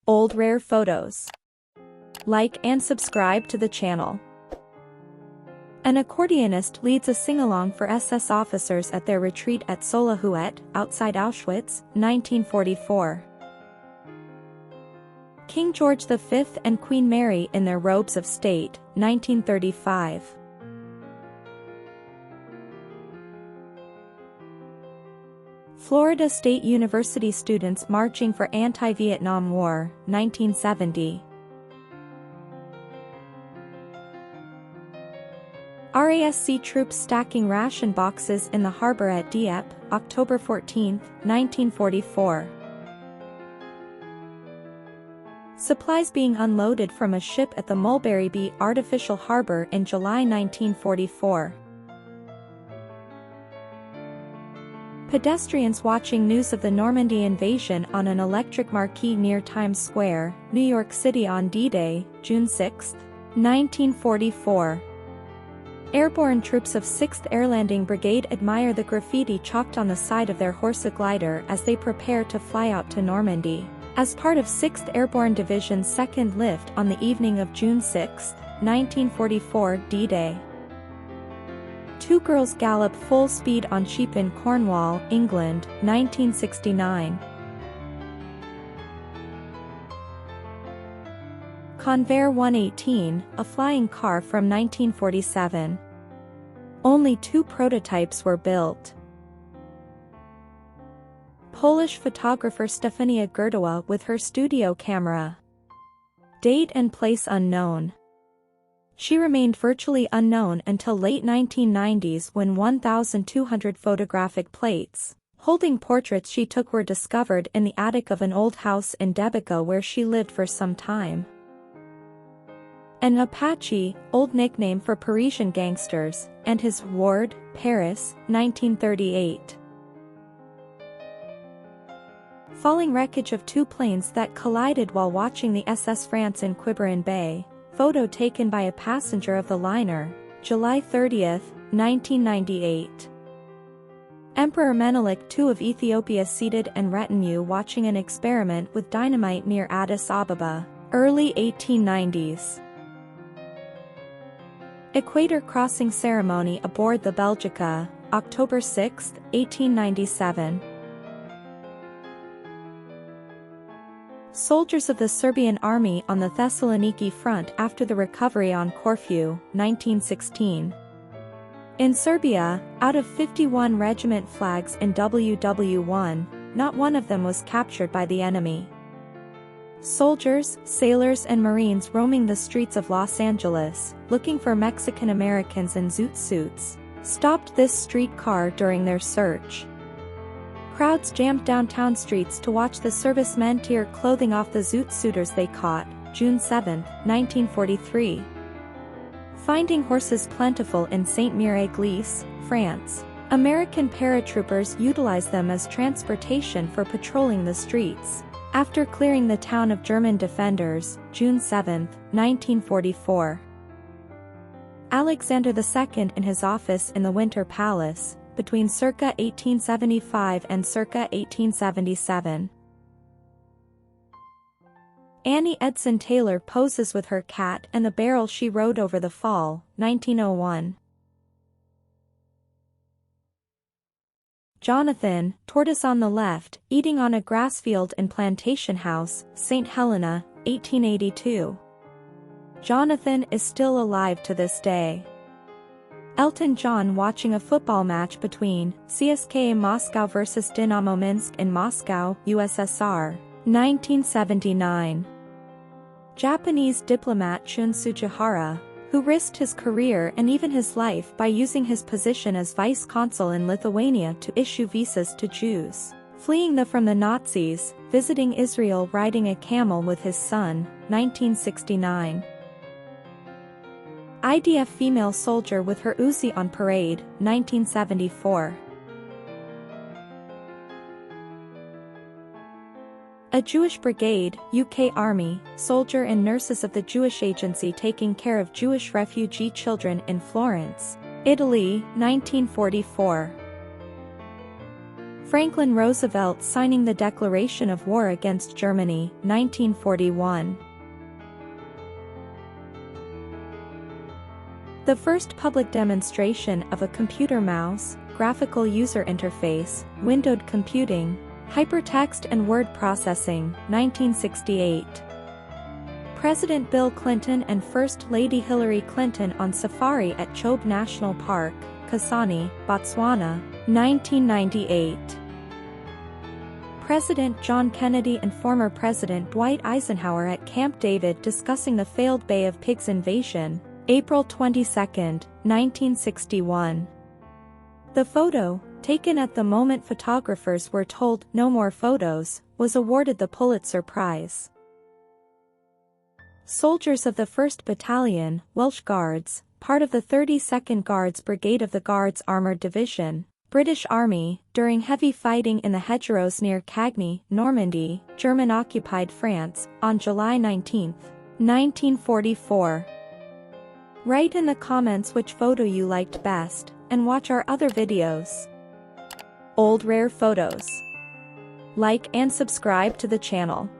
Old rare photos. Like and subscribe to the channel. An accordionist leads a sing-along for SS officers at their retreat at Solohuet, outside Auschwitz, 1944. King George V and Queen Mary in their robes of state, 1935. Florida State University students marching for anti-Vietnam War, 1970. RASC troops stacking ration boxes in the harbor at Dieppe, October 14, 1944. Supplies being unloaded from a ship at the Mulberry Bee Artificial Harbor in July 1944. Pedestrians watching news of the Normandy invasion on an electric marquee near Times Square, New York City on D-Day, June 6, 1944. Airborne troops of 6th Air Landing Brigade admire the graffiti chalked on the side of their Horsa glider as they prepare to fly out to Normandy, as part of 6th Airborne Division's second lift on the evening of June 6, 1944 D-Day. Two girls gallop full speed on sheep in Cornwall, England, 1969. Convair 118, a flying car from 1947. Only 2 prototypes were built. Polish photographer Stefania Gerdowa with her studio camera. Date and place unknown. She remained virtually unknown until late 1990s when 1,200 photographic plates, holding portraits she took, were discovered in the attic of an old house in Debica where she lived for some time. An Apache, old nickname for Parisian gangsters, and his ward, Paris, 1938. Falling wreckage of 2 planes that collided while watching the SS France in Quiberon Bay. Photo taken by a passenger of the liner, July 30, 1998. Emperor Menelik II of Ethiopia seated and retinue watching an experiment with dynamite near Addis Ababa, early 1890s. Equator crossing ceremony aboard the Belgica, October 6, 1897. Soldiers of the Serbian army on the Thessaloniki front after the recovery on Corfu, 1916. In Serbia, out of 51 regiment flags in WW1, not one of them was captured by the enemy. Soldiers, sailors and Marines roaming the streets of Los Angeles, looking for Mexican Americans in zoot suits, stopped this streetcar during their search. Crowds jammed downtown streets to watch the servicemen tear clothing off the zoot suiters they caught, June 7, 1943. Finding horses plentiful in Saint-Mihiel-Église, France. American paratroopers utilized them as transportation for patrolling the streets. After clearing the town of German defenders, June 7, 1944. Alexander II in his office in the Winter Palace, between circa 1875 and circa 1877. Annie Edson Taylor poses with her cat and the barrel she rode over the fall, 1901. Jonathan, tortoise on the left, eating on a grass field in Plantation House, St. Helena, 1882. Jonathan is still alive to this day. Elton John watching a football match between CSKA Moscow vs Dynamo Minsk in Moscow, USSR, 1979. Japanese diplomat Shun Tsujihara, who risked his career and even his life by using his position as vice consul in Lithuania to issue visas to Jews, fleeing from the Nazis, visiting Israel riding a camel with his son, 1969. IDF female soldier with her Uzi on parade, 1974. A Jewish brigade, UK Army, soldier and nurses of the Jewish Agency taking care of Jewish refugee children in Florence, Italy, 1944. Franklin Roosevelt signing the declaration of war against Germany, 1941. The first public demonstration of a computer mouse, graphical user interface, windowed computing, hypertext and word processing, 1968. President Bill Clinton and First Lady Hillary Clinton on safari at Chobe National Park, Kasane, Botswana, 1998. President John Kennedy and former President Dwight Eisenhower at Camp David discussing the failed Bay of Pigs invasion, April 22, 1961. The photo, taken at the moment photographers were told no more photos, was awarded the Pulitzer Prize. Soldiers of the 1st Battalion, Welsh Guards, part of the 32nd Guards Brigade of the Guards Armoured Division, British Army, during heavy fighting in the hedgerows near Cagny, Normandy, German-occupied France, on July 19, 1944. Write in the comments which photo you liked best, and watch our other videos. Old rare photos. Like and subscribe to the channel.